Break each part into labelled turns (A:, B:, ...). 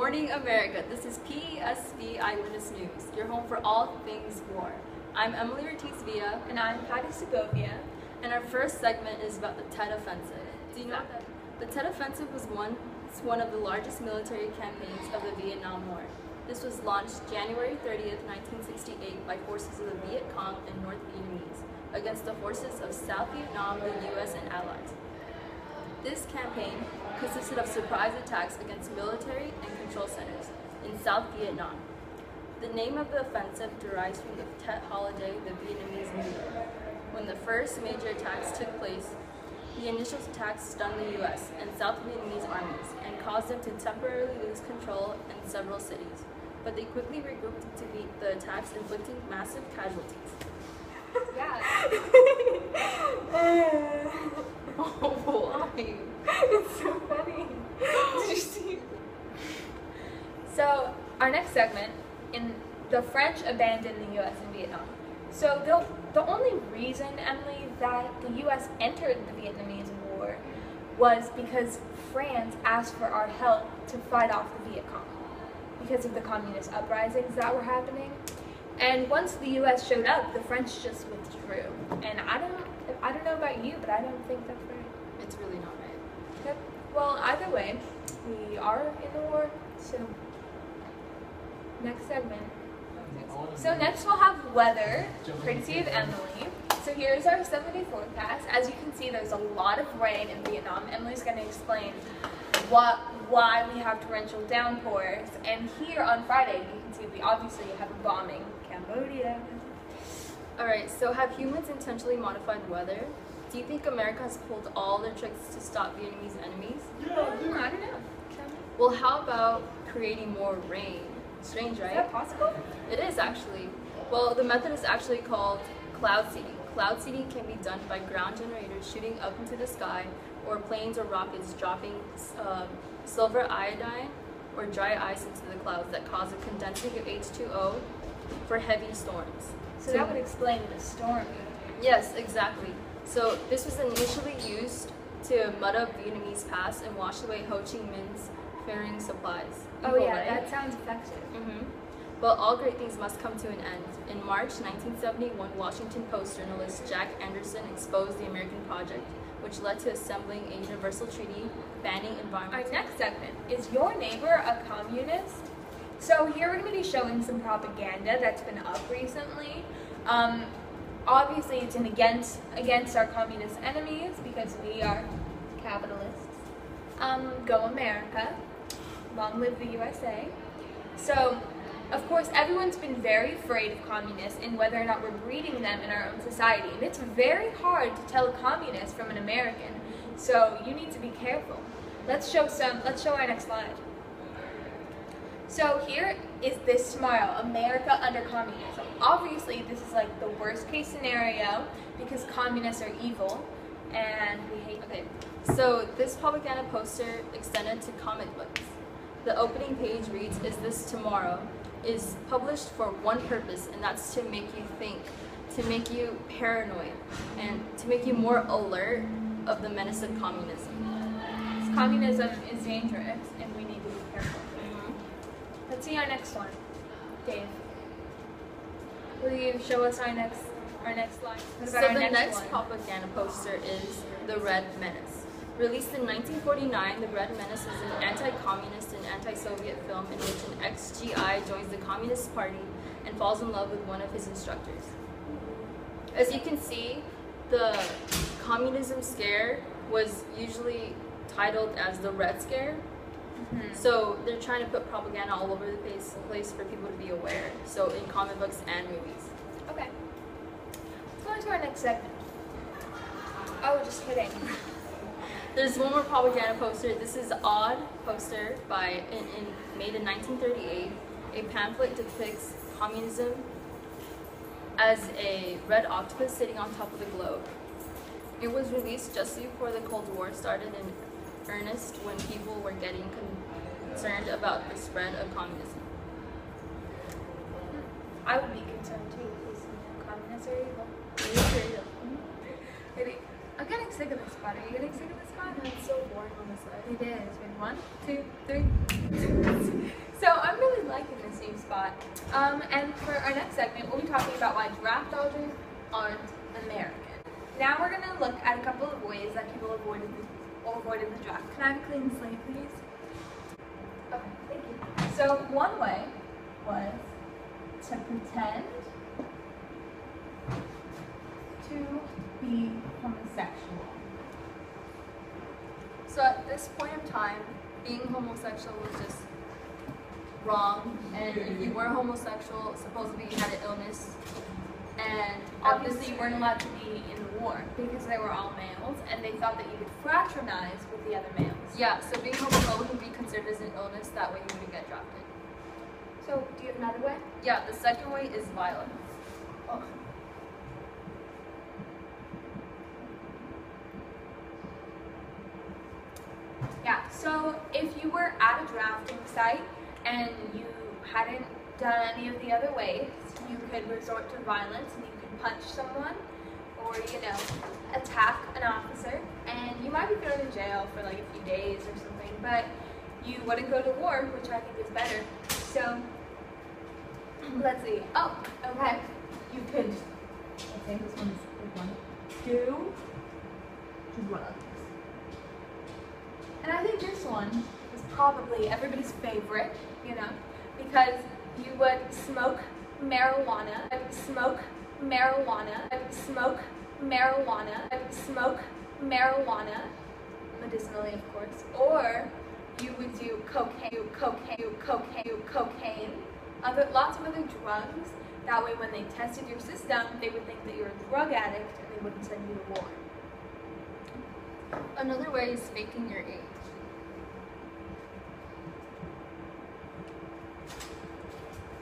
A: morning, America. This is PESV Eyewitness News, your home for all things war. I'm Emily Ortiz Villa.
B: And I'm Patty Segovia.
A: And our first segment is about the Tet Offensive. Do you know that the Tet Offensive was one of the largest military campaigns of the Vietnam War. This was launched January 30th, 1968 by forces of the Viet Cong and North Vietnamese against the forces of South Vietnam, the US, and allies. This campaign consisted of surprise attacks against military and control centers in South Vietnam. The name of the offensive derives from the Tet holiday the Vietnamese New Year. When the first major attacks took place, the initial attacks stunned the US and South Vietnamese armies and caused them to temporarily lose control in several cities. But they quickly regrouped to beat the attacks, inflicting massive casualties.
B: Yeah.
A: Oh, why?
B: It's so funny. Did you see? So, our next segment, in the French abandoned the US in Vietnam. So, the only reason, Emily, that the US entered the Vietnamese War was because France asked for our help to fight off the Viet Cong because of the communist uprisings that were happening. And once the US showed up, the French just withdrew. And I don't know about you, but I don't think that's right.
A: It's really not right.
B: Okay. Well, either way, we are in the war, so next segment. So next we'll have weather, courtesy of Emily. So here's our 7-day forecast. As you can see, there's a lot of rain in Vietnam. Emily's going to explain why we have torrential downpours. And here on Friday, you can see we obviously have a bombing Cambodia.
A: Alright, so have humans intentionally modified weather? Do you think America has pulled all their tricks to stop Vietnamese enemies?
B: I don't know.
A: Well, how about creating more rain? Strange, right?
B: Is that possible?
A: It is actually. Well, the method is actually called cloud seeding. Cloud seeding can be done by ground generators shooting up into the sky, or planes or rockets dropping silver iodine or dry ice into the clouds that cause a condensing of H2O for heavy storms.
B: So that would explain the storm.
A: Yes, exactly. So this was initially used to mud up Vietnamese pass and wash away Ho Chi Minh's ferrying supplies.
B: Oh
A: Evil,
B: yeah,
A: right?
B: that sounds effective.
A: But all great things must come to an end. In March 1971, Washington Post journalist Jack Anderson exposed the American project, which led to assembling a universal treaty banning environmental.
B: Our next segment is Your Neighbor a Communist? So here we're going to be showing some propaganda that's been up recently. Obviously it's against our communist enemies because we are capitalists. Go America. Long live the USA. So, of course, everyone's been very afraid of communists and whether or not we're breeding them in our own society. And it's very hard to tell a communist from an American. So you need to be careful. Let's show our next slide. So here is this tomorrow, America under communism. Obviously, this is like the worst case scenario because communists are evil and we hate them.
A: Okay, so this propaganda poster extended to comic books. The opening page reads, "Is this tomorrow?" is published for one purpose, and that's to make you think, to make you paranoid, and to make you more alert of the menace of communism.
B: Communism is dangerous and we need to be careful. Let's see our next one. Dave, will you show us our next slide?
A: So the next propaganda poster is The Red Menace. Released in 1949, The Red Menace is an anti-communist and anti-Soviet film in which an ex-GI joins the Communist Party and falls in love with one of his instructors. As you can see, the communism scare was usually titled as the Red Scare. So they're trying to put propaganda all over the place for people to be aware. So in comic books and movies.
B: Okay. Let's go into our next segment. Oh, just kidding.
A: There's one more propaganda poster. This is Odd poster made in 1938. A pamphlet depicts communism as a red octopus sitting on top of the globe. It was released just before the Cold War started in earnest, when people were getting concerned about the spread of communism.
B: I would be concerned too because communists are evil. I'm getting sick of this spot. Are you getting sick of this spot?
A: It's so boring on this side.
B: It is. Wait, 1, 2, 3. spot. And for our next segment, we'll be talking about why draft dodgers aren't American. Now we're gonna look at a couple of ways that people avoided the draft. Can I have a clean slate, please? Okay, thank you. So one way was to pretend to be homosexual.
A: So at this point in time, being homosexual was just wrong, and if you were homosexual, supposedly you had an illness, and
B: Obviously you weren't allowed to be in the war because they were all males, and they thought that you could fraternize with the other males.
A: yeah, so being homophobic would be considered as an illness, that way you wouldn't get drafted.
B: So, do you have another way?
A: Yeah, the second way is violence.
B: Oh. Yeah, so if you were at a drafting site and you hadn't done any of the other ways, you could resort to violence and you could punch someone or, attack an officer, and you might be thrown in jail for like a few days or something, but you wouldn't go to war, which I think is better. So, let's see. Oh, okay. You could, let's say this one's one. Do, choose one of these. And I think this one is probably everybody's favorite, because you would smoke marijuana, medicinally of course, or you would do cocaine, lots of other drugs. That way when they tested your system, they would think that you're a drug addict and they wouldn't send you to war.
A: Another way is faking your age.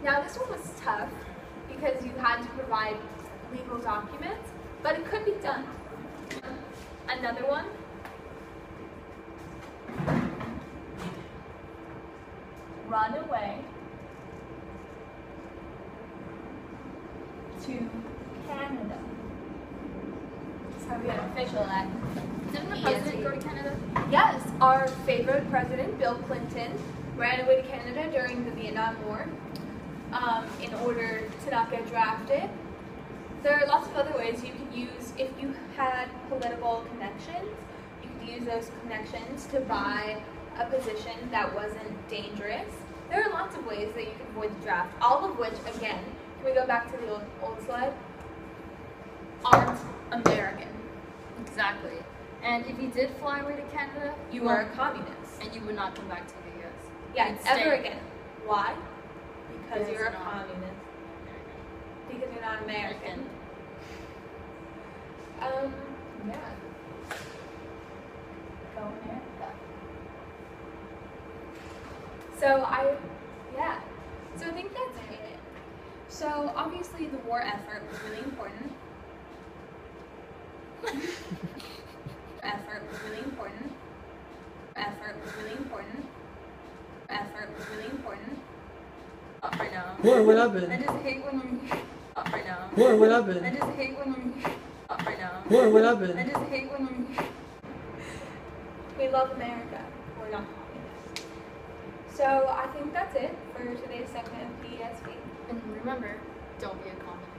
B: Now this one was tough because you had to provide legal documents, but it could be done. Another one. Run away to Canada. So we have official act.
A: Didn't the president go to Canada?
B: Yes, our favorite president, Bill Clinton, ran away to Canada during the Vietnam War in order to not get drafted. There are lots of other ways you could use, if you had political connections, you could use those connections to buy a position that wasn't dangerous. There are lots of ways that you can avoid the draft, all of which, again, can we go back to the old slide? Aren't American.
A: Exactly. And if you did fly away to Canada,
B: You are a communist.
A: and you would not come back to the U.S.
B: Yeah,
A: You'd
B: ever
A: stay.
B: again. Why? Because
A: Because
B: you're a
A: not
B: communist. Because you're not American. Yeah. Go America. So I think that's it. So obviously the war effort was really important. Effort was really important.
A: Not right now.
C: What happened?
A: I just hate when you. Not right now.
C: What happened?
A: I just hate when you. Not right now.
C: What happened?
A: I just hate when you.
B: We love America. We're not communists. So I think that's it for today's segment of PSV.
A: And remember, don't be a communist.